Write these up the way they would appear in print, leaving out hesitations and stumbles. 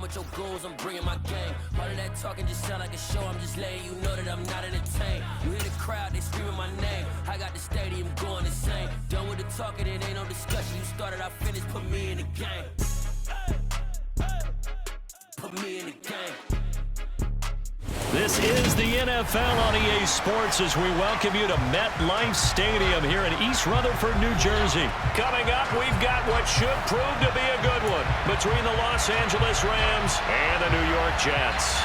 with your goons, I'm bringing my gang. All of that talking just sound like a show, I'm just letting you know that I'm not entertained. You hear the crowd, they screaming my name. I got the stadium going insane. Done with the talking, it ain't no discussion. You started, I finished, put me in the game. Put me in the game. This is the NFL on EA Sports as we welcome you to MetLife Stadium here in East Rutherford, New Jersey. Coming up, we've got what should prove to be a good one between the Los Angeles Rams and the New York Jets.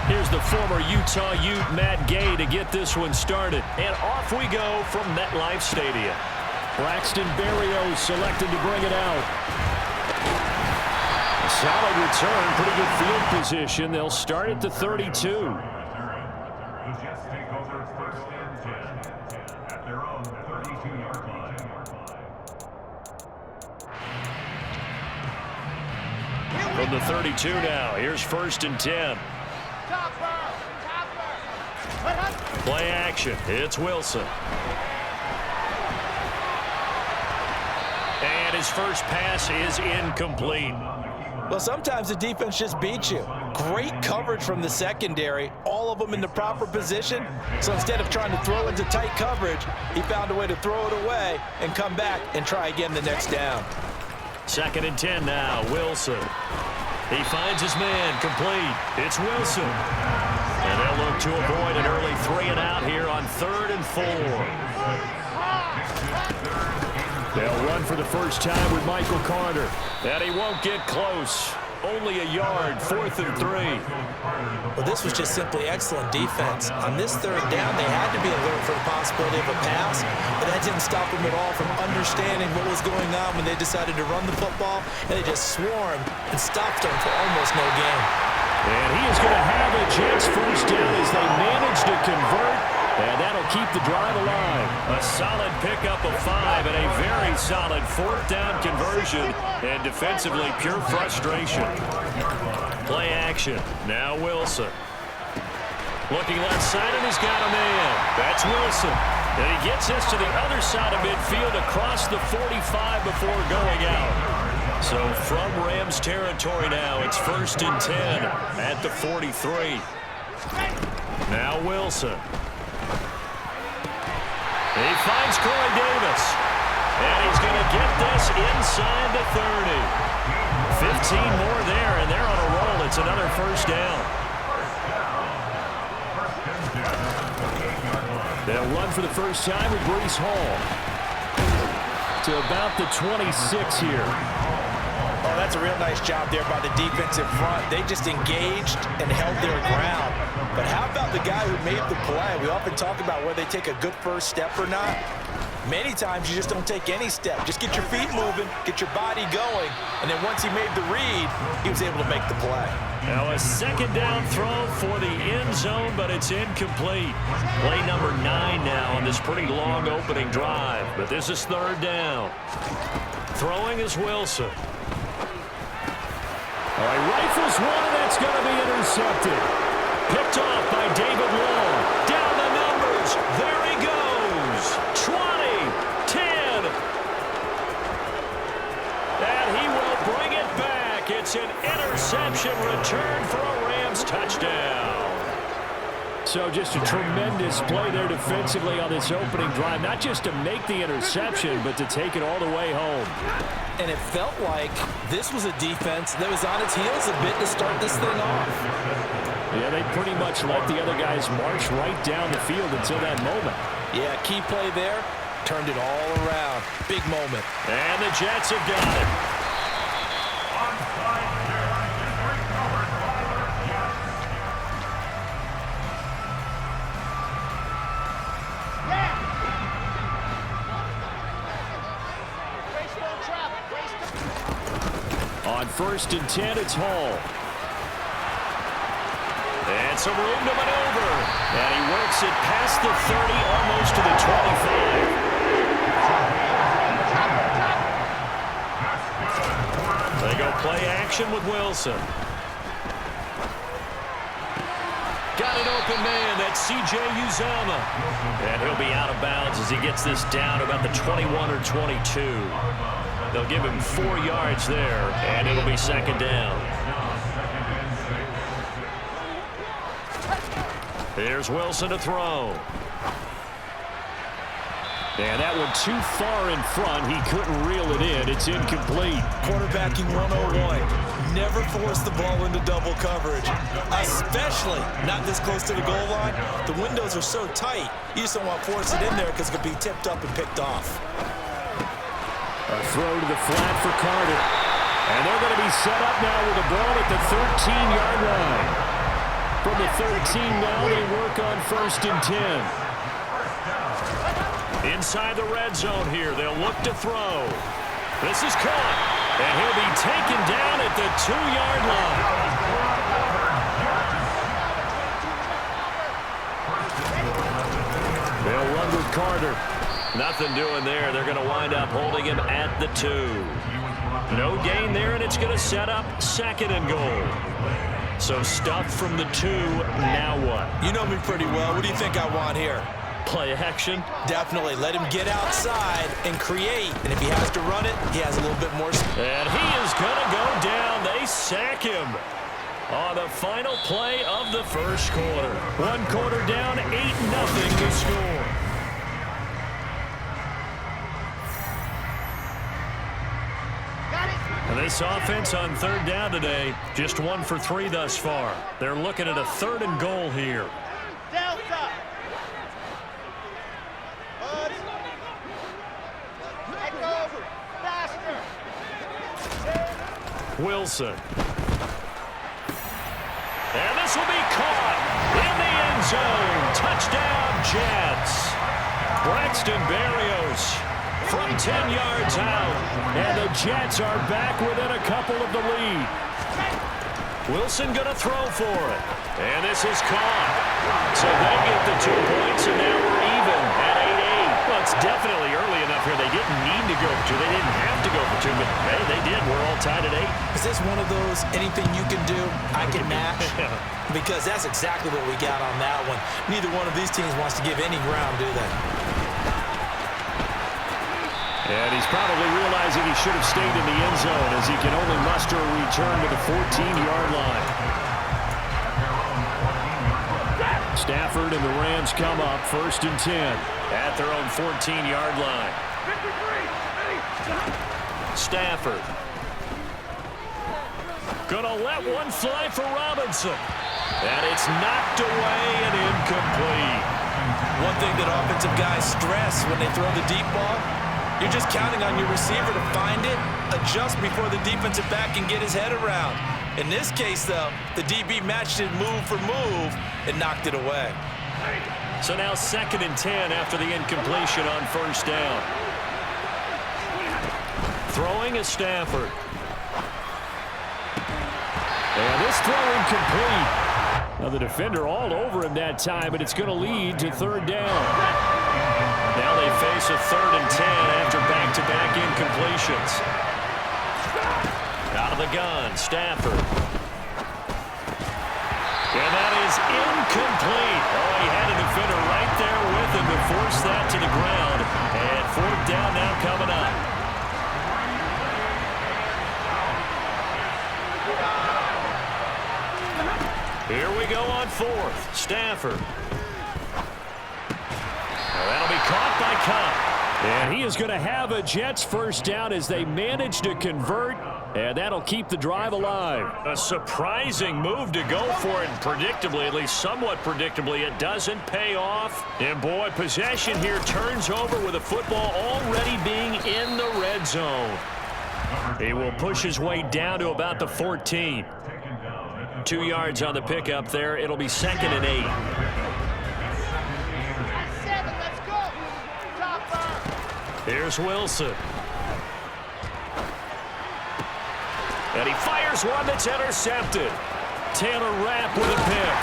Here's the former Utah Ute, Matt Gay, to get this one started. And off we go from MetLife Stadium. Braxton Berrios selected to bring it out. Solid return, pretty good field position. They'll start at the 32. The Jets take over first and 10 at their own 32-yard line. From the 32 now, here's first and 10. Play action, it's Wilson. And his first pass is incomplete. Well, sometimes the defense just beats you. Great coverage from the secondary, all of them in the proper position. So instead of trying to throw into tight coverage, he found a way to throw it away and come back and try again the next down. Second and 10 now, Wilson. He finds his man, complete. It's Wilson. And they'll look to avoid an early 3 and out here on 3rd and 4. They'll run for the first time with Michael Carter. And he won't get close. Only a yard, 4th and 3. Well, this was just simply excellent defense. On this 3rd down, they had to be alert for the possibility of a pass, but that didn't stop them at all from understanding what was going on when they decided to run the football, and they just swarmed and stopped them for almost no gain. And he is going to have a chance first down as they manage to convert, and that'll keep the drive alive. A solid pickup of 5 and a very solid 4th down conversion, and defensively pure frustration. Play action. Now Wilson. Looking left side, and he's got a man. That's Wilson. And he gets this to the other side of midfield across the 45 before going out. So from Rams territory now, it's first and 10 at the 43. Now Wilson. He finds Corey Davis. And he's going to get this inside the 30. 15 more there, and they're on a roll. It's another first down. They'll run for the first time with Breece Hall. To about the 26 here. Oh, that's a real nice job there by the defensive front. They just engaged and held their ground. But how about the guy who made the play? We often talk about whether they take a good first step or not. Many times you just don't take any step. Just get your feet moving, get your body going, and then once he made the read, he was able to make the play. Now a second down throw for the end zone, but it's incomplete. Play number 9 now on this pretty long opening drive, but this is 3rd down. Throwing is Wilson. All right, rifles one, and that's going to be intercepted. Picked off by David Long. Down the numbers. There he goes. 20, 10. And he will bring it back. It's an interception return for a Rams touchdown. So just a tremendous play there defensively on this opening drive. Not just to make the interception, but to take it all the way home. And it felt like this was a defense that was on its heels a bit to start this thing off. Yeah, they pretty much let the other guys march right down the field until that moment. Yeah, key play there. Turned it all around. Big moment. And the Jets have got it. On first and 10, it's Hall. And some room to maneuver. And he works it past the 30, almost to the 25. They go play action with Wilson. Got it over open man. That's C.J. Uzama. And he'll be out of bounds as he gets this down to about the 21 or 22. They'll give him 4 yards there, and it'll be second down. Here's Wilson to throw. And that one too far in front. He couldn't reel it in. It's incomplete. Quarterbacking 101. Never force the ball into double coverage, especially not this close to the goal line. The windows are so tight, you just don't want to force it in there because it could be tipped up and picked off. A throw to the flat for Carter. And they're going to be set up now with the ball at the 13-yard line. From the 13 now, they work on 1st and 10. Inside the red zone here, they'll look to throw. This is caught, and he'll be taken down at the 2-yard line. They'll run with Carter. Nothing doing there. They're going to wind up holding him at the 2. No gain there, and it's going to set up 2nd and goal. So stuff from the 2. Now what? You know me pretty well. What do you think I want here? Play action? Definitely. Let him get outside and create. And if he has to run it, he has a little bit more. And he is going to go down. They sack him on the final play of the first quarter. 1 quarter down, 8-0 to score. And this offense on 3rd down today, just 1 for 3 thus far. They're looking at a 3rd and goal here. Delta. Wilson. And this will be caught in the end zone. Touchdown, Jets. Braxton Berrios from 10 yards out. And the Jets are back within a couple of the lead. Wilson going to throw for it. And this is caught. So they get the 2 points, and now we're even at 8-8. Well, it's definitely early enough here. They didn't need to go for 2. They didn't have to go for 2, but hey, they did. We're all tied at 8. Is this one of those anything you can do, I can match? Because that's exactly what we got on that one. Neither one of these teams wants to give any ground, do they? And he's probably realizing he should have stayed in the end zone as he can only muster a return to the 14-yard line. Stafford and the Rams come up 1st and 10 at their own 14-yard line. Stafford. Gonna let one fly for Robinson. And it's knocked away and incomplete. One thing that offensive guys stress when they throw the deep ball, you're just counting on your receiver to find it, adjust before the defensive back can get his head around. In this case, though, the DB matched it move for move and knocked it away. So now 2nd and 10 after the incompletion on 1st down. Throwing is Stafford. And this throw incomplete. Now the defender all over him that time, and it's going to lead to 3rd down. Now they face a 3rd and 10 after back-to-back incompletions. Out of the gun, Stafford. And that is incomplete. Oh, he had a defender right there with him to force that to the ground. And 4th down now coming up. Here we go on 4th. Stafford. That'll be caught by Cup. And he is going to have a Jets 1st down as they manage to convert. And that'll keep the drive alive. A surprising move to go for it. And predictably, at least somewhat predictably, it doesn't pay off. And boy, possession here turns over with the football already being in the red zone. He will push his way down to about the 14. 2 yards on the pickup there. It'll be 2nd and 8. Here's Wilson. And he fires one that's intercepted. Taylor Rapp with a pick.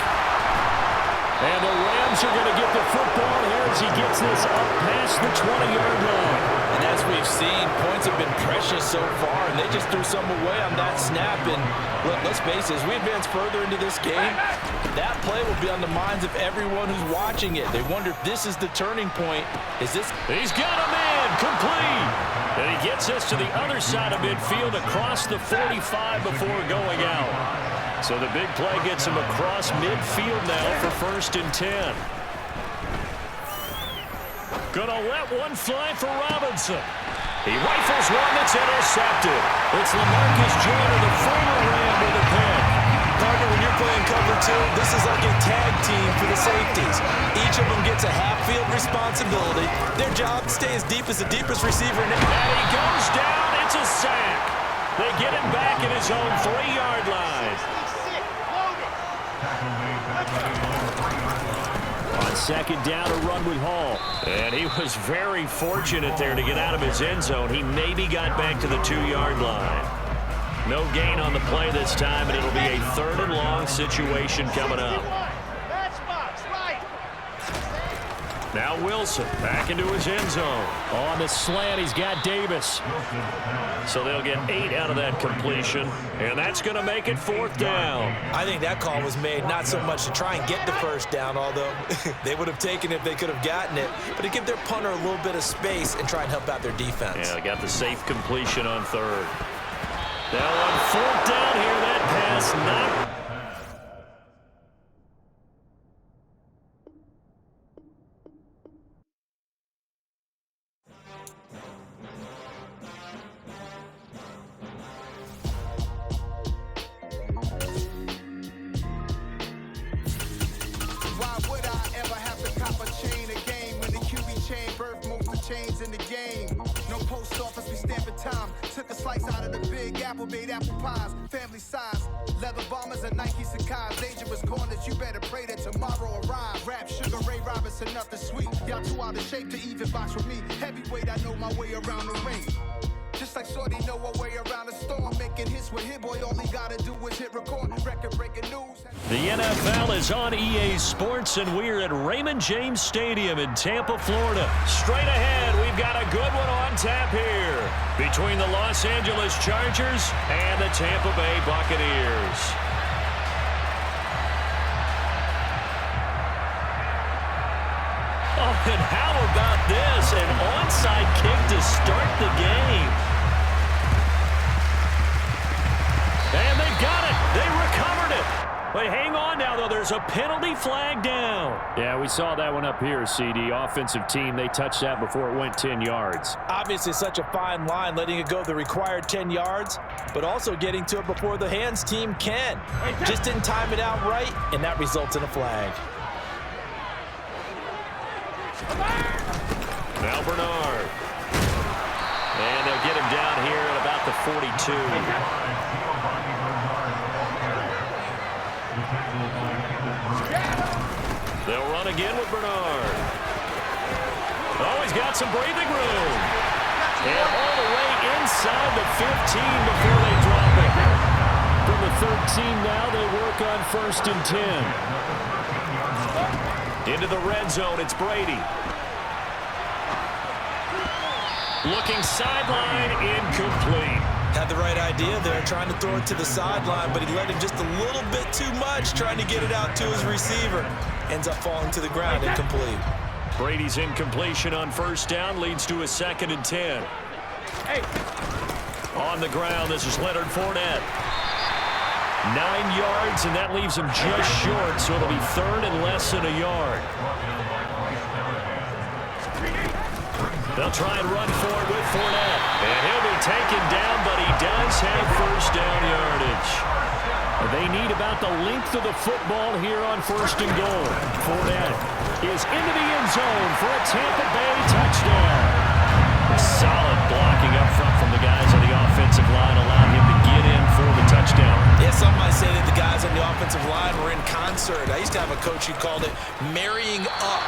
And the Rams are going to get the football here as he gets this up past the 20-yard line. And as we've seen, points have been precious so far, and they just threw some away on that snap. And let's face it, as we advance further into this game, that play will be on the minds of everyone who's watching it. They wonder if this is the turning point. Is this? He's got a man, complete. And he gets us to the other side of midfield across the 45 before going out. So the big play gets him across midfield now for 1st and 10. Gonna let one fly for Robinson. He rifles one that's intercepted. It's LaMarcus Joyner, the former Ram, with a pick. Partner, when you're playing cover 2, this is like a tag team for the safeties. Each of them gets a half-field responsibility. Their job, stay as deep as the deepest receiver. And he goes down. It's a sack. They get him back at his own 3-yard line. On 2nd down, a run with Hall. And he was very fortunate there to get out of his end zone. He maybe got back to the 2-yard line. No gain on the play this time, and it'll be a 3rd and long situation coming up. Now Wilson back into his end zone. On the slant, he's got Davis. So they'll get 8 out of that completion, and that's going to make it 4th down. I think that call was made not so much to try and get the 1st down, although they would have taken it if they could have gotten it, but to give their punter a little bit of space and try and help out their defense. Yeah, they got the safe completion on 3rd. Now on 4th down here, that pass not. Chains in the game. No post office, we stamping time. Took a slice out of the big apple, made apple pies. Family size, leather bombers and Nike Sacai's. Dangerous corners, you better pray that tomorrow arrive. Rap, Sugar Ray Robinson, nothing sweet. Y'all too out of shape to even box with me. Heavyweight, I know my way around the ring. Just like Shorty know a way around the storm. Making hits with Hit Boy, all he gotta do is hit record. Record-breaking news. The NFL is on EA Sports, and we're at Raymond James Stadium in Tampa, Florida. Straight ahead, we've got a good one on tap here between the Los Angeles Chargers and the Tampa Bay Buccaneers. Oh, and how about this? An onside kick to start the game. And they got it. They recovered it. But hang on now, though. There's a penalty flag down. Yeah, we saw that one up here, CD. Offensive team, they touched that before it went 10 yards. Obviously, such a fine line, letting it go the required 10 yards, but also getting to it before the hands team can. Just didn't time it out right, and that results in a flag. Now Bernard. And they'll get him down here at about the 42. They'll run again with Bernard. Oh, he's got some breathing room. And all the way inside the 15 before they drop it. From the 13 now, they work on 1st and 10. Into the red zone, it's Brady. Looking sideline, incomplete. Had the right idea there, trying to throw it to the sideline, but he let him just a little bit too much, trying to get it out to his receiver. Ends up falling to the ground, incomplete. Brady's incompletion on 1st down leads to a 2nd and 10. Hey. On the ground, this is Leonard Fournette. 9 yards, and that leaves him just short, so it'll be 3rd and less than a yard. They'll try and run for it with Fournette. And he'll be taken down, but he does have 1st down yardage. They need about the length of the football here on 1st and goal. Fournette is into the end zone for a Tampa Bay touchdown. Solid blocking up front from the guys on the offensive line allowed him to get in for the touchdown. Yeah, some might say that the guys on the offensive line were in concert. I used to have a coach who called it marrying up,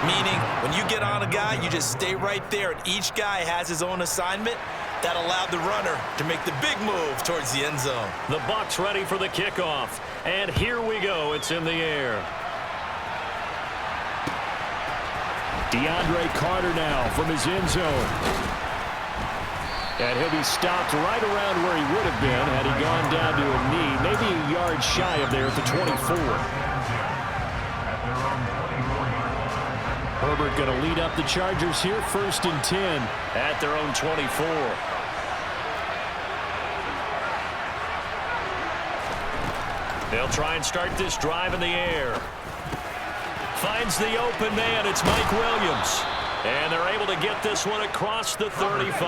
meaning when you get on a guy, you just stay right there, and each guy has his own assignment. That allowed the runner to make the big move towards the end zone. The Bucs ready for the kickoff, and here we go. It's in the air. DeAndre Carter now from his end zone. And he'll be stopped right around where he would have been had he gone down to a knee, maybe a yard shy of there at the 24. Herbert going to lead up the Chargers here, 1st and 10 at their own 24. They'll try and start this drive in the air. Finds the open man. It's Mike Williams. And they're able to get this one across the 35.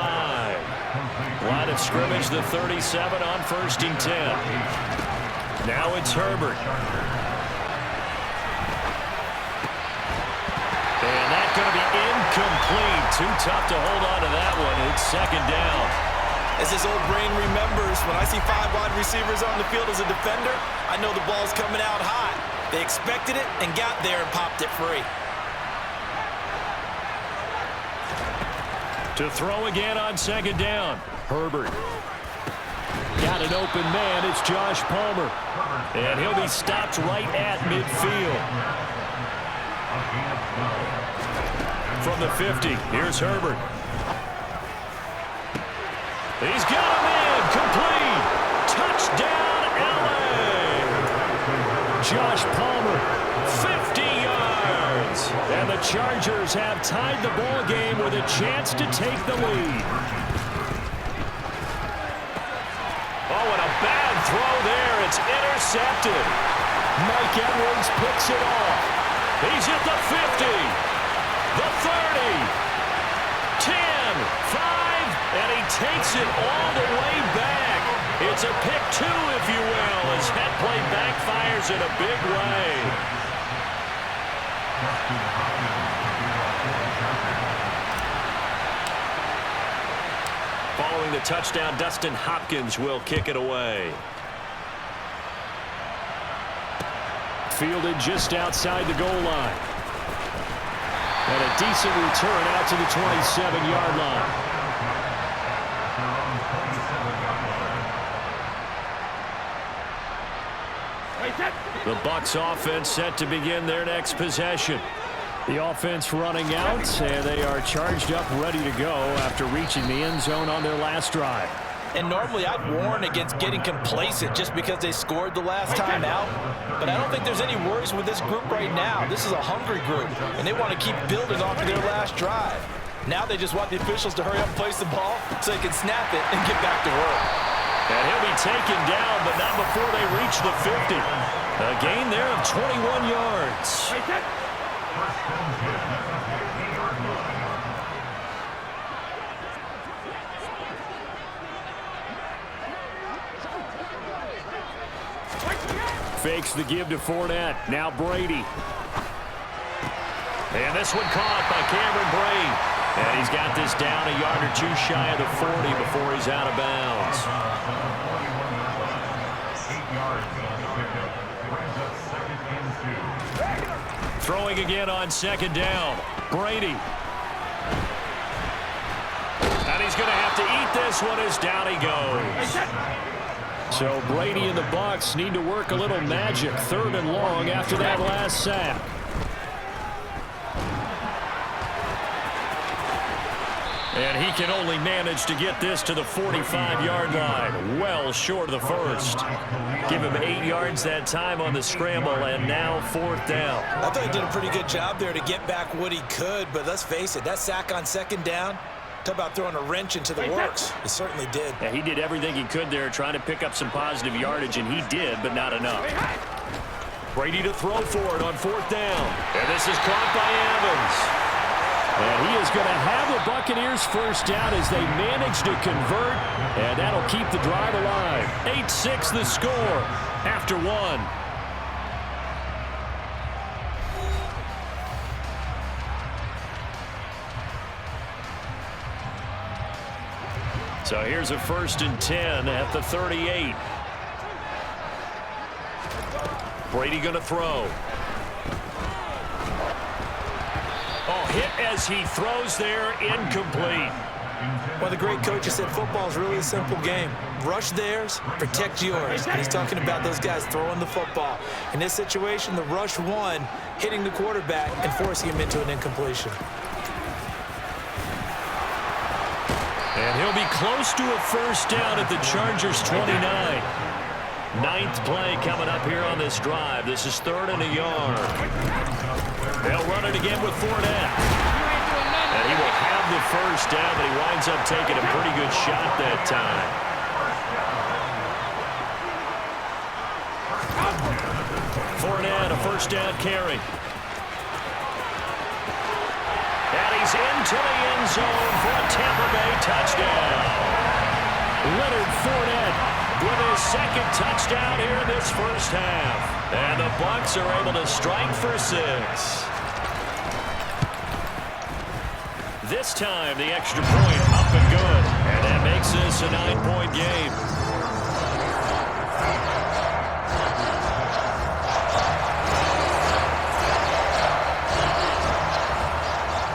Line of scrimmage, the 37 on 1st and 10. Now it's Herbert. And that's going to be incomplete. Too tough to hold on to that one. It's 2nd down. As his old brain remembers, when I see 5 wide receivers on the field as a defender, I know the ball's coming out hot. They expected it and got there and popped it free. To throw again on 2nd down. Herbert. Got an open man. It's Josh Palmer. And he'll be stopped right at midfield. From the 50, here's Herbert. He's got him in. Complete. Touchdown, L.A. Josh Palmer, 50 yards. And the Chargers have tied the ball game with a chance to take the lead. Oh, and a bad throw there. It's intercepted. Mike Edwards picks it off. He's at the 50, the 30, 10, 5, and he takes it all the way back. It's a pick 2, if you will, as that play backfires in a big way. Following the touchdown, Dustin Hopkins will kick it away. Fielded just outside the goal line. And a decent return out to the 27-yard line. The Bucs offense set to begin their next possession. The offense running out, and they are charged up, ready to go after reaching the end zone on their last drive. And normally I'd warn against getting complacent just because they scored the last time out. But I don't think there's any worries with this group right now. This is a hungry group, and they want to keep building off of their last drive. Now they just want the officials to hurry up and place the ball so they can snap it and get back to work. And he'll be taken down, but not before they reach the 50. A gain there of 21 yards. Fakes the give to Fournette. Now Brady. And this one caught by Cameron Brate. And he's got this down a yard or 2 shy of the 40 before he's out of bounds. 8 yards on the pickup. Brings up 2nd and 2. Throwing again on 2nd down. Brady. And he's going to have to eat this one as down he goes. So Brady and the Bucs need to work a little magic, 3rd and long after that last sack. And he can only manage to get this to the 45-yard line, well short of the first. Give him 8 yards that time on the scramble, and now 4th down. I thought he did a pretty good job there to get back what he could, but let's face it, that sack on 2nd down, talk about throwing a wrench into the works. He certainly did. Yeah, he did everything he could there, trying to pick up some positive yardage, and he did, but not enough. Brady to throw for it on 4th down. And this is caught by Evans. And he is going to have the Buccaneers 1st down as they manage to convert, and that'll keep the drive alive. 8-6 the score after 1. So here's a 1st and 10 at the 38. Brady going to throw. Oh, hit as he throws there, incomplete. One of the great coaches said football is really a simple game. Rush theirs, protect yours. And he's talking about those guys throwing the football. In this situation, the rush won, hitting the quarterback and forcing him into an incompletion. And he'll be close to a first down at the Chargers' 29. Ninth play coming up here on this drive. This is 3rd and a yard. They'll run it again with Fournette. And he will have the first down, but he winds up taking a pretty good shot that time. Fournette, a first down carry. And he's into the end zone for a Tampa Bay touchdown. Leonard Fournette with his second touchdown here in this first half. And the Bucs are able to strike for 6. This time, the extra point up and good. And that makes this a 9-point game.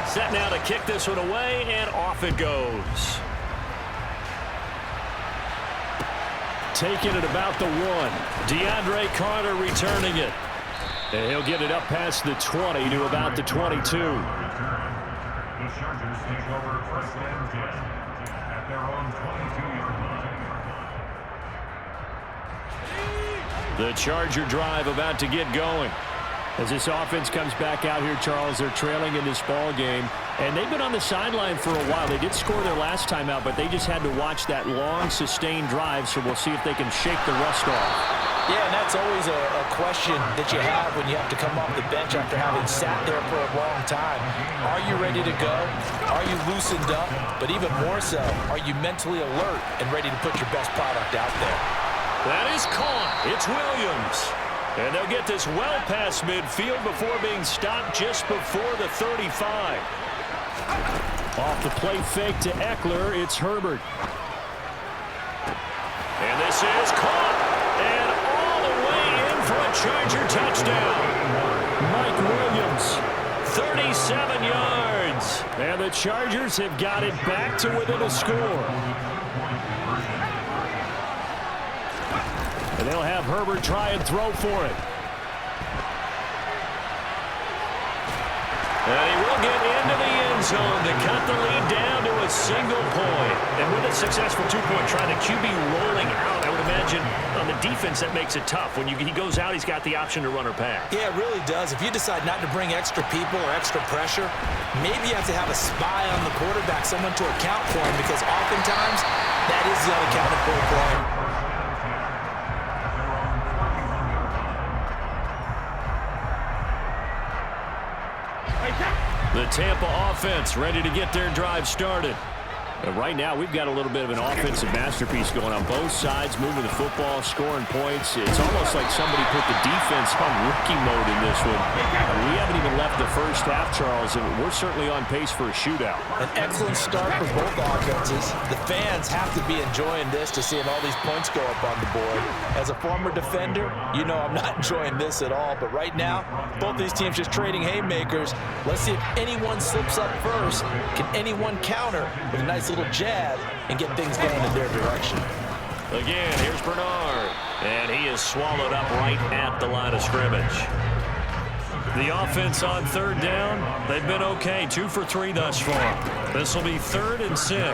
Set now to kick this one away, and off it goes. Taking it about the 1. DeAndre Carter returning it. And he'll get it up past the 20 to about the 22. The Chargers take over 1st and 10 at their own 22-yard line. The Charger drive about to get going. As this offense comes back out here, Charles, they're trailing in this ball game. And they've been on the sideline for a while. They did score their last time out, but they just had to watch that long, sustained drive, so we'll see if they can shake the rust off. Yeah, and that's always a question that you have when you have to come off the bench after having sat there for a long time. Are you ready to go? Are you loosened up? But even more so, are you mentally alert and ready to put your best product out there? That is caught. It's Williams. And they'll get this well past midfield before being stopped just before the 35. Off the play fake to Eckler, it's Herbert. And this is caught. And all the way in for a Charger touchdown. Mike Williams, 37 yards. And the Chargers have got it back to within a score. And they'll have Herbert try and throw for it. And he will get into the end zone to cut the lead down to a single point. And with a successful 2-point try, the QB rolling out, I would imagine on the defense that makes it tough. When he goes out, he's got the option to run or pass. Yeah, it really does. If you decide not to bring extra people or extra pressure, maybe you have to have a spy on the quarterback, someone to account for him, because oftentimes that is the unaccounted for play. The Tampa offense ready to get their drive started. And right now, we've got a little bit of an offensive masterpiece going on both sides, moving the football, scoring points. It's almost like somebody put the defense on rookie mode in this one. We haven't even left the first half, Charles, and we're certainly on pace for a shootout. An excellent start for both offenses. The fans have to be enjoying this to seeing all these points go up on the board. As a former defender, you know I'm not enjoying this at all. But right now, both these teams just trading haymakers. Let's see if anyone slips up first. Can anyone counter with a nice little jab and get things going in their direction? Again, here's Bernard. And he is swallowed up right at the line of scrimmage. The offense on 3rd down, they've been okay. 2 for 3 thus far. This will be 3rd and 6. Oh,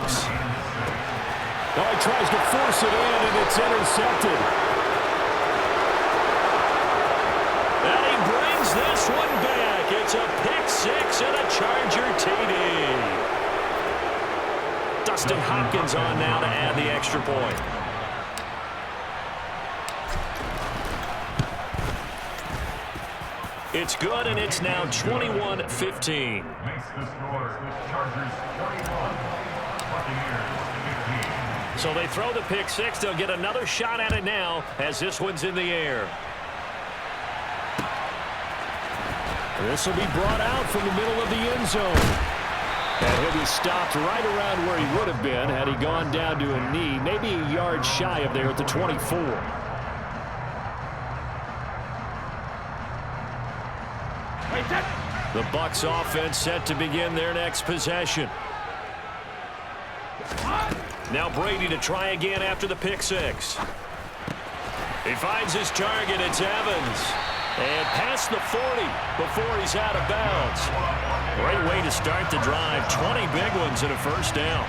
he tries to force it in, and it's intercepted. And he brings this one back. It's a pick 6 and a Charger TD. Dustin Hopkins on now to add the extra point. It's good, and it's now 21-15. Makes the score Chargers 21, Buccaneers 15. So they throw the pick 6. They'll get another shot at it now as this one's in the air. This will be brought out from the middle of the end zone. And he'll be stopped right around where he would have been had he gone down to a knee, maybe a yard shy of there at the 24. The Bucs offense set to begin their next possession. Now Brady to try again after the pick 6. He finds his target. It's Evans. And past the 40 before he's out of bounds. Great way to start the drive. 20 big ones and a first down.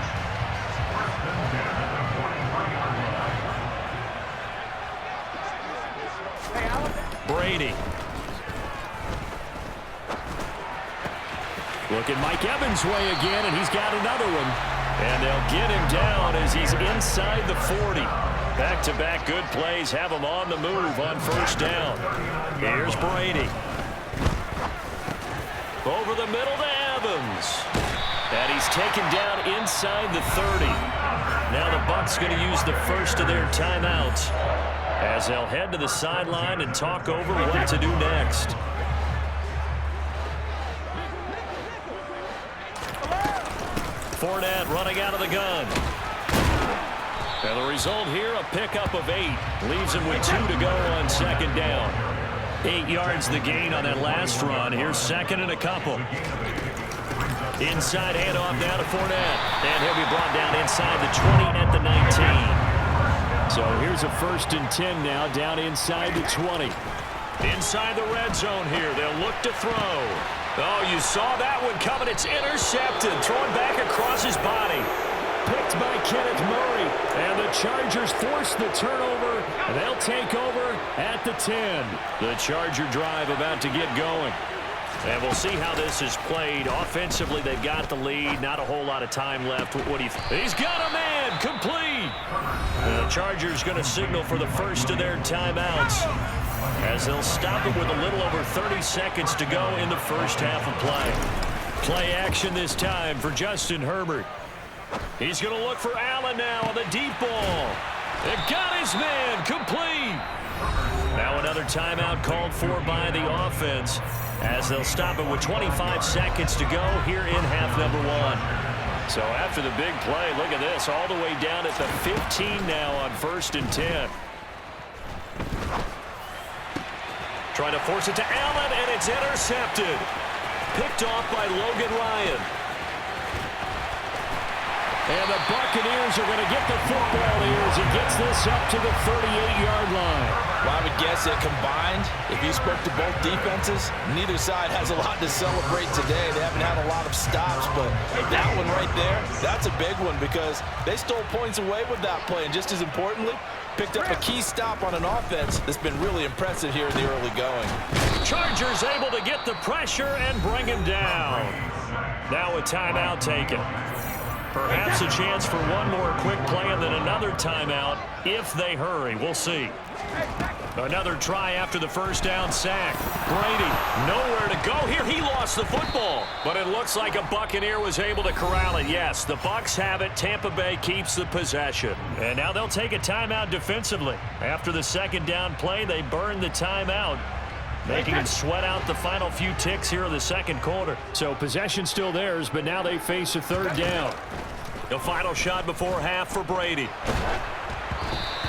Brady. Look at Mike Evans' way again, and he's got another one. And they'll get him down as he's inside the 40. Back-to-back good plays have him on the move on first down. Here's Brady. Over the middle to Evans. And he's taken down inside the 30. Now the Bucs going to use the first of their timeouts as they'll head to the sideline and talk over what to do next. Fournette running out of the gun. And the result here, a pickup of 8. Leaves him with 2 to go on second down. 8 yards the gain on that last run. Here's second and a couple. Inside handoff down to Fournette. And he'll be brought down inside the 20 at the 19. So here's a 1st and 10 now, down inside the 20. Inside the red zone here. They'll look to throw. Oh, you saw that one coming. It's intercepted. Thrown back across his body. Picked by Kenneth Murray. And the Chargers force the turnover. And they'll take over at the 10. The Charger drive about to get going. And we'll see how this is played. Offensively, they've got the lead. Not a whole lot of time left. What do you think? He's got a man. Complete. The Chargers going to signal for the first of their timeouts, as they'll stop it with a little over 30 seconds to go in the first half of play. Play action this time for Justin Herbert. He's going to look for Allen now on the deep ball. It got his man. Complete. Now another timeout called for by the offense, as they'll stop it with 25 seconds to go here in half number 1. So after the big play, look at this, all the way down at the 15 now on 1st and 10. Trying to force it to Allen, and it's intercepted. Picked off by Logan Ryan. And the Buccaneers are going to get the football here as he gets this up to the 38-yard line. Well, I would guess that combined, if you spoke to both defenses, neither side has a lot to celebrate today. They haven't had a lot of stops, but that one right there, that's a big one because they stole points away with that play. And just as importantly, picked up a key stop on an offense that's been really impressive here in the early going. Chargers able to get the pressure and bring him down. Now a timeout taken. Perhaps a chance for one more quick play and then another timeout if they hurry. We'll see. Another try after the first down sack. Brady nowhere to go here. He lost the football, but it looks like a Buccaneer was able to corral it. Yes, the Bucs have it. Tampa Bay keeps the possession. And now they'll take a timeout defensively. After the second down play, they burn the timeout, making him sweat out the final few ticks here in the second quarter. So possession still theirs, but now they face a third down. The final shot before half for Brady.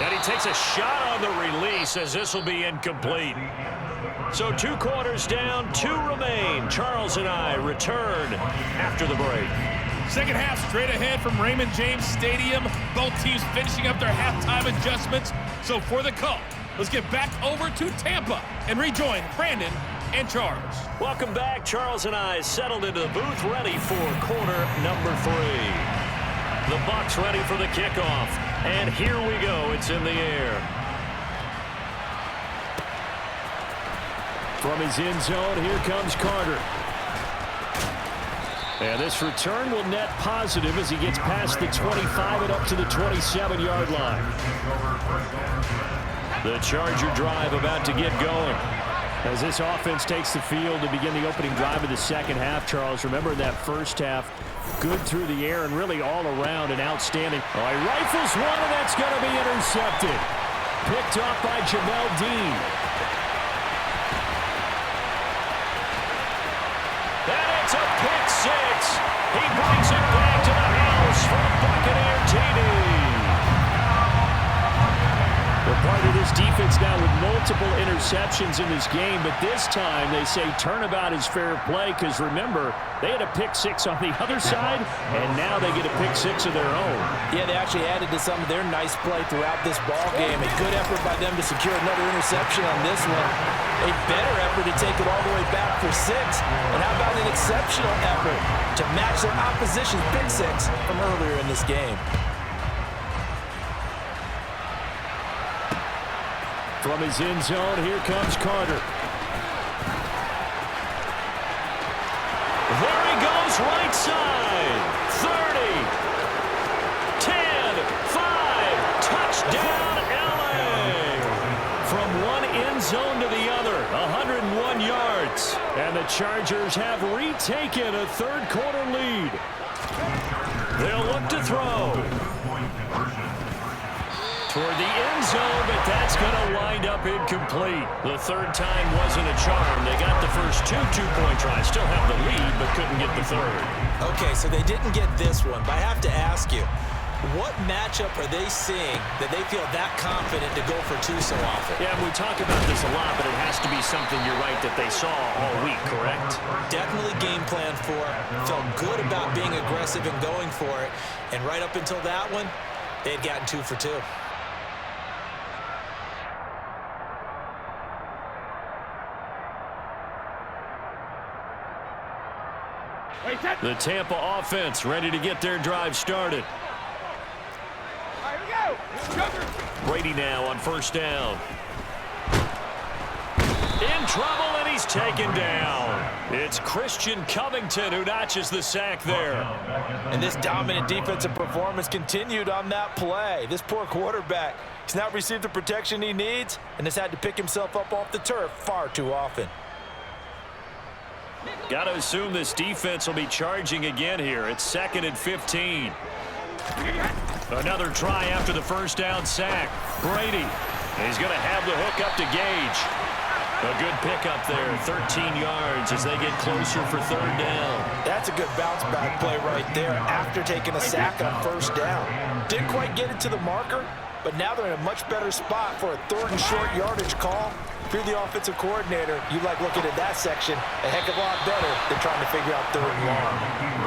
And he takes a shot on the release as this will be incomplete. So 2 quarters down, 2 remain. Charles and I return after the break. Second half straight ahead from Raymond James Stadium. Both teams finishing up their halftime adjustments. So for the call, let's get back over to Tampa and rejoin Brandon and Charles. Welcome back. Charles and I settled into the booth, ready for quarter number 3. The Bucs ready for the kickoff. And here we go. It's in the air. From his end zone, here comes Carter. And this return will net positive as he gets past the 25 and up to the 27-yard line. The Charger drive about to get going. As this offense takes the field to begin the opening drive of the second half, Charles, remember that first half, good through the air and really all around and outstanding. Oh, he rifles one, and that's going to be intercepted. Picked off by Jamel Dean. And it's a pick 6. He brings it back to the house for a Buccaneer TD. We're part of this defense now with multiple interceptions in this game, but this time they say turnabout is fair play because, remember, they had a pick 6 on the other side, and now they get a pick 6 of their own. Yeah, they actually added to some of their nice play throughout this ball game. A good effort by them to secure another interception on this one. A better effort to take it all the way back for 6. And how about an exceptional effort to match their opposition's pick 6 from earlier in this game. From his end zone, here comes Carter. There he goes, right side. 30, 10, 5, touchdown LA. From one end zone to the other, 101 yards. And the Chargers have retaken a third-quarter lead. They'll look to throw. Toward the end zone, but that's going to wind up incomplete. The third time wasn't a charm. They got the first two-point tries. Still have the lead, but couldn't get the third. Okay, so they didn't get this one, but I have to ask you, what matchup are they seeing that they feel that confident to go for two so often? Yeah, we talk about this a lot, but it has to be something, you're right, that they saw all week, correct? Definitely game plan for it. Felt good about being aggressive and going for it. And right up until that one, they had gotten 2 for 2. The Tampa offense ready to get their drive started. Brady now on first down. In trouble, and he's taken down. It's Christian Covington who notches the sack there. And this dominant defensive performance continued on that play. This poor quarterback has not received the protection he needs and has had to pick himself up off the turf far too often. Got to assume this defense will be charging again here. It's 2nd and 15. Another try after the first down sack. Brady. He's going to have the hook up to Gage. A good pickup there, 13 yards as they get closer for third down. That's a good bounce back play right there after taking a sack on first down. Didn't quite get it to the marker, but now they're in a much better spot for a 3rd and short yardage call. If you're the offensive coordinator, you like looking at that section a heck of a lot better than trying to figure out 3rd and long.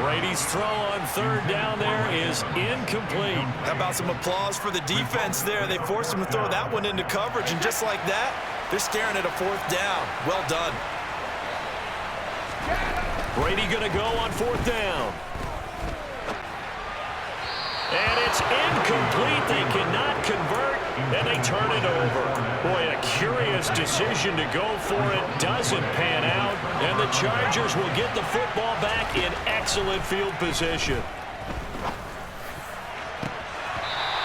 Brady's throw on third down there is incomplete. How about some applause for the defense there? They forced him to throw that one into coverage, and just like that, they're staring at a 4th down. Well done. Brady going to go on 4th down. And it's incomplete. They cannot convert, and they turn it over. Boy, a curious decision to go for it. Doesn't pan out, and the Chargers will get the football back in excellent field position.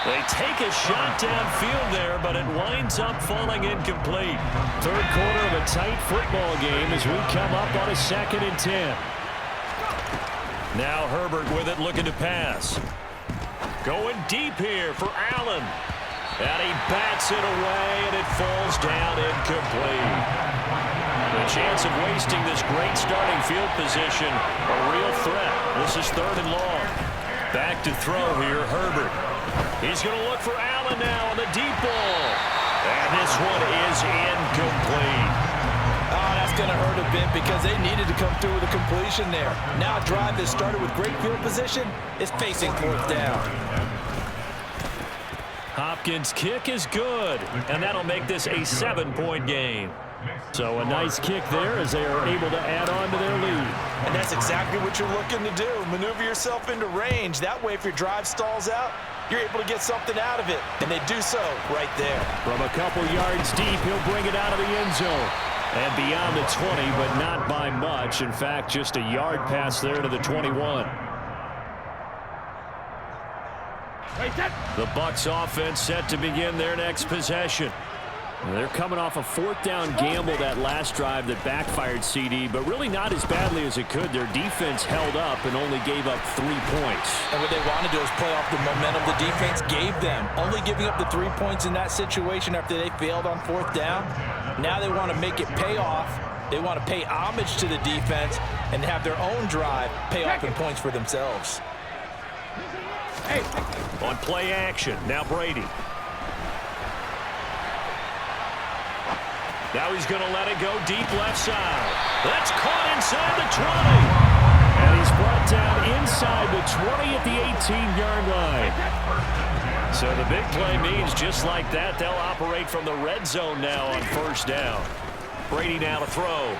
They take a shot downfield there, but it winds up falling incomplete. Third quarter of a tight football game as we come up on a 2nd and 10. Now Herbert with it, looking to pass. Going deep here for Allen. And he bats it away, and it falls down incomplete. The chance of wasting this great starting field position, a real threat. This is 3rd and long. Back to throw here, Herbert. He's going to look for Allen now on the deep ball. And this one is incomplete. Oh, that's going to hurt a bit because they needed to come through with a completion there. Now a drive that started with great field position is facing 4th down. Hopkins' kick is good, and that'll make this a 7-point game. So a nice kick there as they are able to add on to their lead. And that's exactly what you're looking to do. Maneuver yourself into range. That way, if your drive stalls out, you're able to get something out of it. And they do so right there. From a couple yards deep, he'll bring it out of the end zone. And beyond the 20, but not by much. In fact, just a yard pass there to the 21. The Bucs offense set to begin their next possession. They're coming off a 4th down gamble that last drive that backfired CD, but really not as badly as it could. Their defense held up and only gave up 3 points. And what they want to do is play off the momentum the defense gave them. Only giving up the 3 points in that situation after they failed on 4th down. Now they want to make it pay off. They want to pay homage to the defense and have their own drive pay off in points for themselves. On play action, now Brady. Now he's going to let it go deep left side. That's caught inside the 20. And he's brought down inside the 20 at the 18-yard line. So the big play means just like that, they'll operate from the red zone now on first down. Brady now to throw.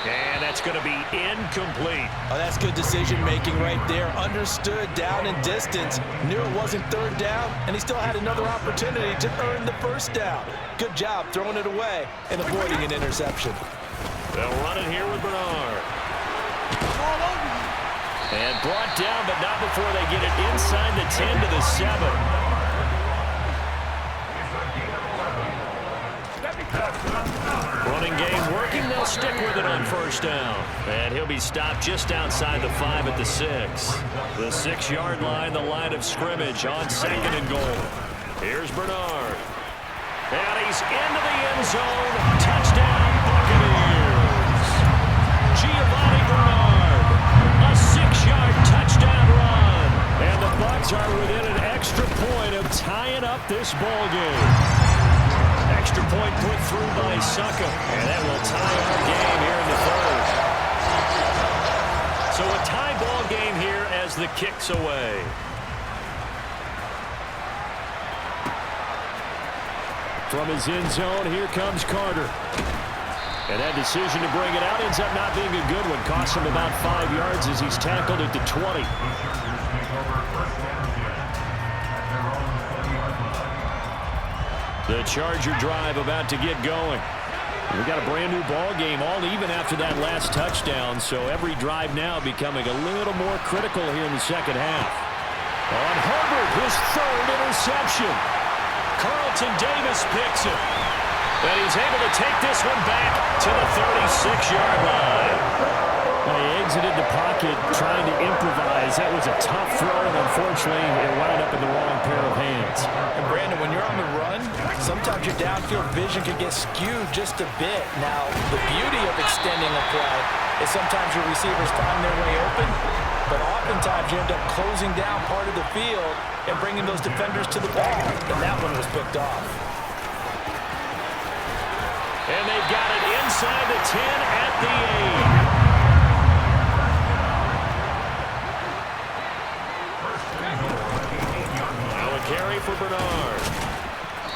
And that's going to be incomplete. Oh, that's good decision-making right there. Understood down and distance. Knew it wasn't third down, and he still had another opportunity to earn the first down. Good job throwing it away and avoiding an interception. They'll run it here with Bernard. And brought down, but not before they get it inside the 10 to the 7. Running game working. They'll stick with it on first down. And he'll be stopped just outside the 5 at the 6. The 6-yard line, the line of scrimmage on 2nd and goal. Here's Bernard. And he's into the end zone. Touchdown, Buccaneers. Giovanni Bernard. A 6-yard touchdown run. And the Bucs are within an extra point of tying up this ball game. Extra point put through by Succa. And that will tie our game here in the 3rd. So a tie ball game here as the kick's away. From his end zone, here comes Carter. And that decision to bring it out ends up not being a good one. Costs him about 5 yards as he's tackled at the 20. The Charger drive about to get going. We've got a brand new ball game, all even after that last touchdown, so every drive now becoming a little more critical here in the second half. On Herbert, his 3rd interception. Carlton Davis picks it. And he's able to take this one back to the 36-yard line. He exited the pocket trying to improvise. That was a tough throw, and unfortunately, it wound up in the wrong pair of hands. And Brandon, when you're on the run, sometimes your downfield vision can get skewed just a bit. Now, the beauty of extending a play is sometimes your receivers find their way open, but oftentimes you end up closing down part of the field and bringing those defenders to the ball. And that one was picked off. And they've got it inside the 10 at the 8. Carry for Bernard.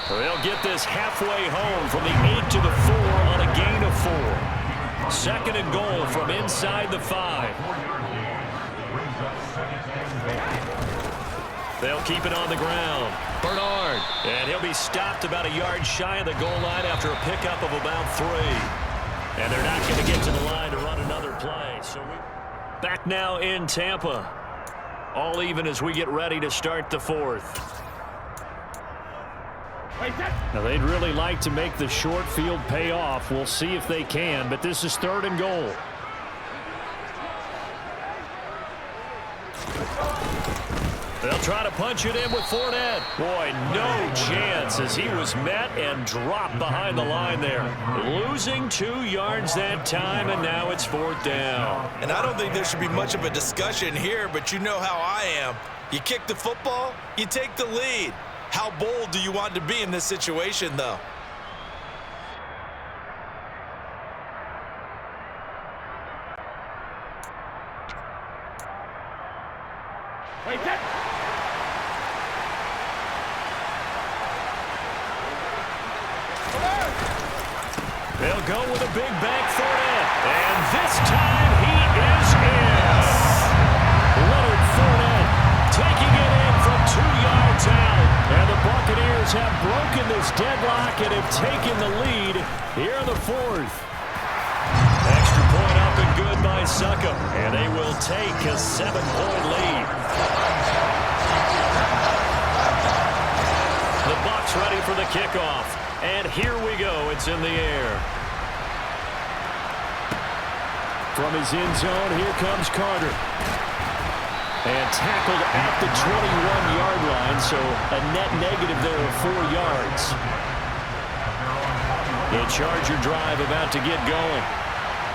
They'll get this halfway home from the 8 to the 4 on a gain of 4. 2nd and goal from inside the 5. They'll keep it on the ground. Bernard. And he'll be stopped about a yard shy of the goal line after a pickup of about 3. And they're not going to get to the line to run another play. So back now in Tampa. All even as we get ready to start the 4th. Now, they'd really like to make the short field pay off. We'll see if they can, but this is 3rd and goal. They'll try to punch it in with Fournette. Boy, no chance as he was met and dropped behind the line there. Losing 2 yards that time, and now it's 4th down. And I don't think there should be much of a discussion here, but you know how I am. You kick the football, you take the lead. How bold do you want to be in this situation, though? Wait, that. They'll go with a big bank Fournette. And this time he is in. Leonard Fournette taking it in from 2 yards out. And the Buccaneers have broken this deadlock and have taken the lead here in the 4th. Extra point up and good by Succa. And they will take a 7-point lead. The Bucs ready for the kickoff. And here we go. It's in the air. From his end zone, here comes Carter. And tackled at the 21-yard line, so a net negative there of 4 yards. The Charger drive about to get going.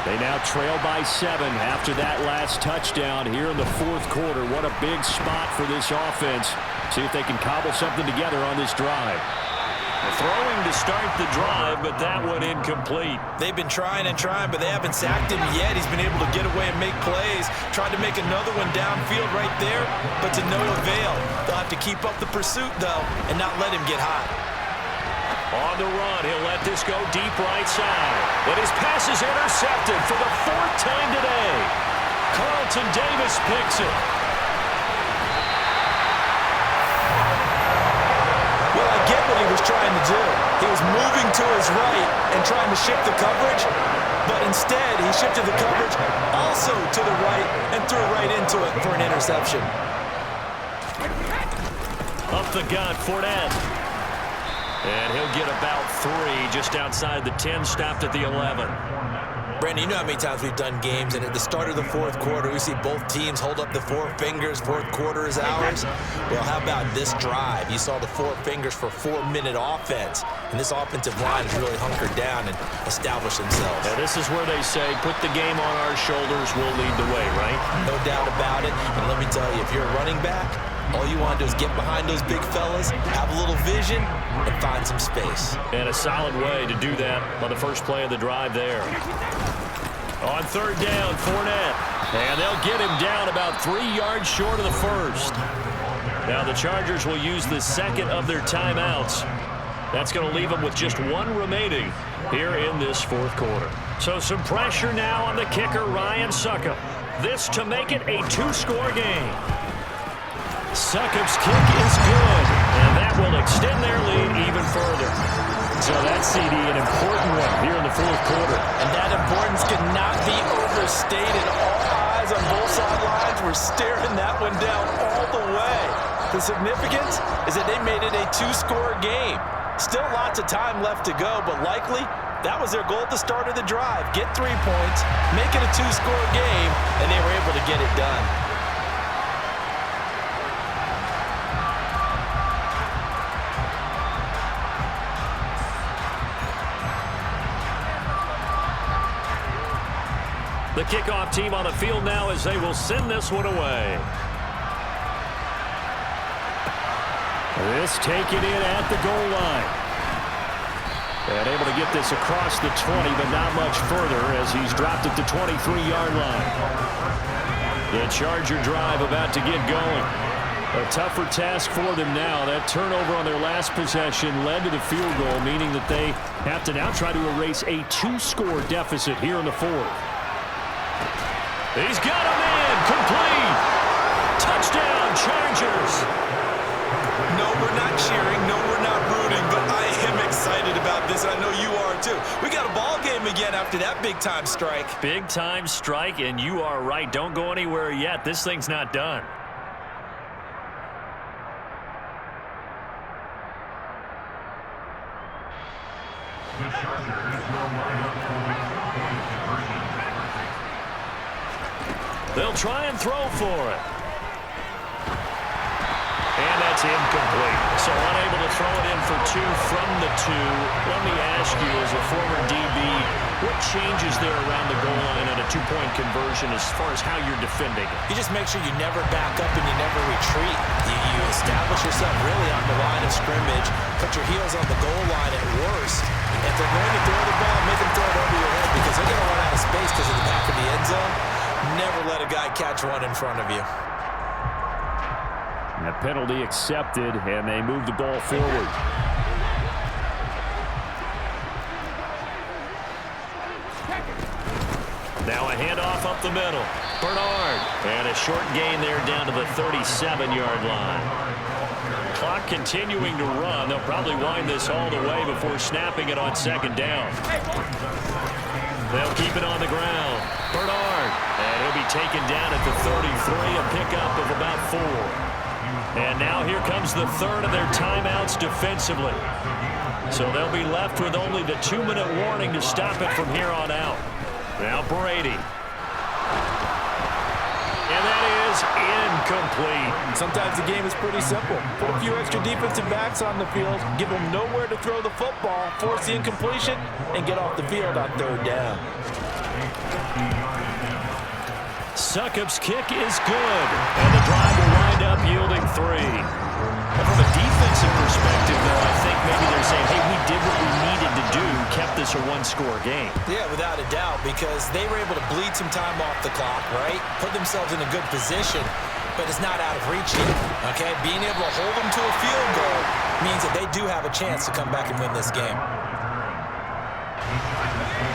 They now trail by 7 after that last touchdown here in the 4th quarter. What a big spot for this offense. See if they can cobble something together on this drive. Throwing to start the drive, but that one incomplete. They've been trying and trying, but they haven't sacked him yet. He's been able to get away and make plays. Tried to make another one downfield right there, but to no avail. They'll have to keep up the pursuit, though, and not let him get hot. On the run, he'll let this go deep right side. But his pass is intercepted for the 4th time today. Carlton Davis picks it. Well, I get what he was trying to do. He was moving to his right and trying to shift the coverage, but instead he shifted the coverage also to the right and threw right into it for an interception. Up the gut, Fournette. And he'll get about 3 just outside the 10, stopped at the 11. Brandon, you know how many times we've done games, and at the start of the 4th quarter, we see both teams hold up the 4 fingers, 4th quarter is ours. Well, how about this drive? You saw the 4 fingers for 4-minute offense, and this offensive line has really hunkered down and established themselves. Now, this is where they say, put the game on our shoulders, we'll lead the way, right? No doubt about it, and let me tell you, if you're a running back, all you want to do is get behind those big fellas, have a little vision, and find some space. And a solid way to do that on the first play of the drive there. On 3rd down, Fournette. And they'll get him down about 3 yards short of the 1st. Now the Chargers will use the 2nd of their timeouts. That's going to leave them with just 1 remaining here in this 4th quarter. So some pressure now on the kicker, Ryan Succop. This to make it a 2-score game. Succop's kick is good, and that will extend their lead even further. So that's, CD, an important one here in the 4th quarter. And that importance cannot be overstated. All eyes on both sidelines were staring that one down all the way. The significance is that they made it a 2-score game. Still lots of time left to go, but likely that was their goal at the start of the drive. Get 3 points, make it a 2-score game, and they were able to get it done. The kickoff team on the field now as they will send this one away. This taken in at the goal line. And able to get this across the 20, but not much further as he's dropped at the 23-yard line. The Charger drive about to get going. A tougher task for them now. That turnover on their last possession led to the field goal, meaning that they have to now try to erase a 2-score deficit here in the 4th. He's got a man, complete. Touchdown, Chargers. No, we're not cheering. No, we're not rooting, but I am excited about this, and I know you are too. We got a ball game again after that big-time strike. Big-time strike, and you are right. Don't go anywhere yet. This thing's not done. The Chargers will line up for the two-point conversion. They'll try and throw for it. And that's incomplete. So unable to throw it in for 2 from the 2. Let me ask you, as a former DB, what changes there around the goal line on a 2-point conversion as far as how you're defending? You just make sure you never back up and you never retreat. You establish yourself really on the line of scrimmage, put your heels on the goal line at worst. If they're going to throw the ball, make them throw it over your head because they're going to run out of space because of the back of the end zone. Never let a guy catch one in front of you. And a penalty accepted, and they move the ball forward. Now a handoff up the middle. Bernard. And a short gain there down to the 37-yard line. Clock continuing to run. They'll probably wind this all the way before snapping it on 2nd down. They'll keep it on the ground. Bernard. And he'll be taken down at the 33, a pickup of about 4. And now here comes the 3rd of their timeouts defensively. So they'll be left with only the 2-minute warning to stop it from here on out. Now Brady. And that is incomplete. Sometimes the game is pretty simple. Put a few extra defensive backs on the field, give them nowhere to throw the football, force the incompletion, and get off the field on 3rd down. Succop's kick is good, and the drive will wind up yielding 3. And from a defensive perspective, though, I think maybe they're saying, hey, we did what we needed to do, kept this a 1-score game. Yeah, without a doubt, because they were able to bleed some time off the clock, right? Put themselves in a good position. but it's not out of reach yet, okay? Being able to hold them to a field goal means that they do have a chance to come back and win this game.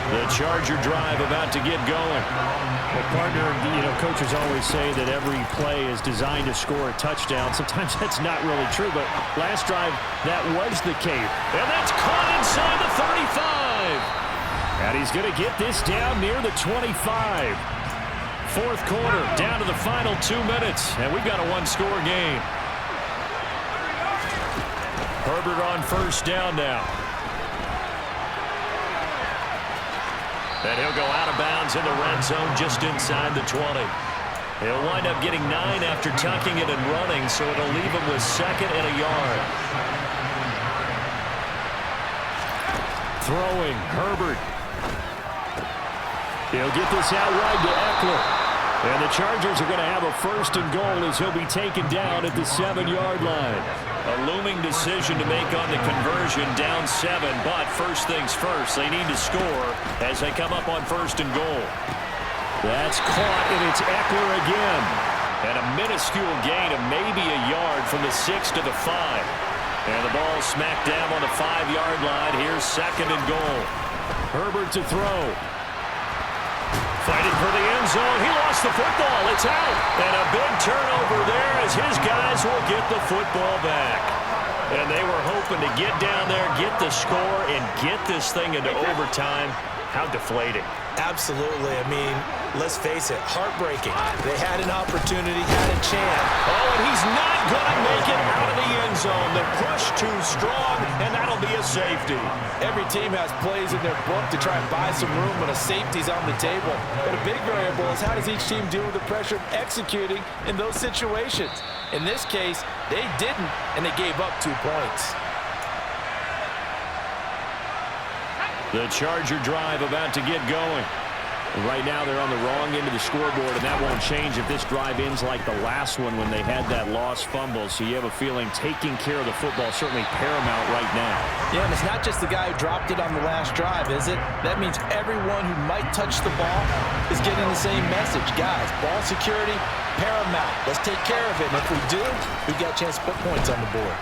The Charger drive about to get going. Well, partner, coaches always say that every play is designed to score a touchdown. Sometimes that's not really true, but last drive, that was the case. And that's caught inside the 35. And he's going to get this down near the 25. Fourth quarter, down to the final 2 minutes, and we've got a one-score game. Herbert on first down now. And he'll go out of bounds in the red zone just inside the 20. He'll wind up getting 9 after tucking it and running, so it'll leave him with 2nd and a yard. Throwing, Herbert. He'll get this out wide to Eckler. And the Chargers are going to have a 1st and goal as he'll be taken down at the 7-yard line. A looming decision to make on the conversion, down 7, but first things first, they need to score as they come up on 1st and goal. That's caught, and it's Eckler again. And a minuscule gain of maybe a yard from the 6 to the 5. And the ball smacked down on the 5-yard line. Here's 2nd and goal. Herbert to throw. Fighting for the end zone. He lost the football. It's out. And a big turnover there as his guys will get the football back. And they were hoping to get down there, get the score, and get this thing into overtime. How deflating. Absolutely. I mean, let's face it, heartbreaking. They had an opportunity, had a chance. Oh, and he's not going to make it out of the end zone. The push too strong, and that'll be a safety. Every team has plays in their book to try and buy some room when a safety's on the table. But a big variable is how does each team deal with the pressure of executing in those situations? In this case, they didn't, and they gave up 2 points. The Charger drive about to get going. Right now they're on the wrong end of the scoreboard, and that won't change if this drive ends like the last one when they had that lost fumble. So you have a feeling taking care of the football certainly paramount right now. Yeah, and it's not just the guy who dropped it on the last drive, is it? That means everyone who might touch the ball is getting the same message. Guys, ball security, paramount. Let's take care of it. And if we do, we've got a chance to put points on the board.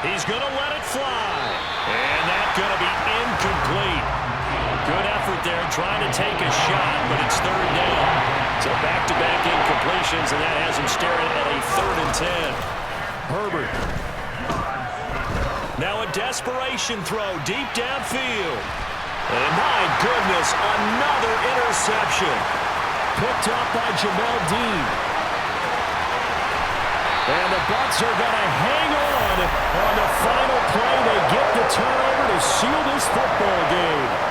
He's going to let it fly. And that's going to be incomplete. Good effort there trying to take a shot, but it's 3rd down. So back-to-back incompletions, and that has him staring at a 3rd and 10. Herbert. Now a desperation throw deep downfield. And my goodness, another interception. Picked up by Jamel Dean. And the Bucs are going to hang on the final play. They get the turnover to seal this football game.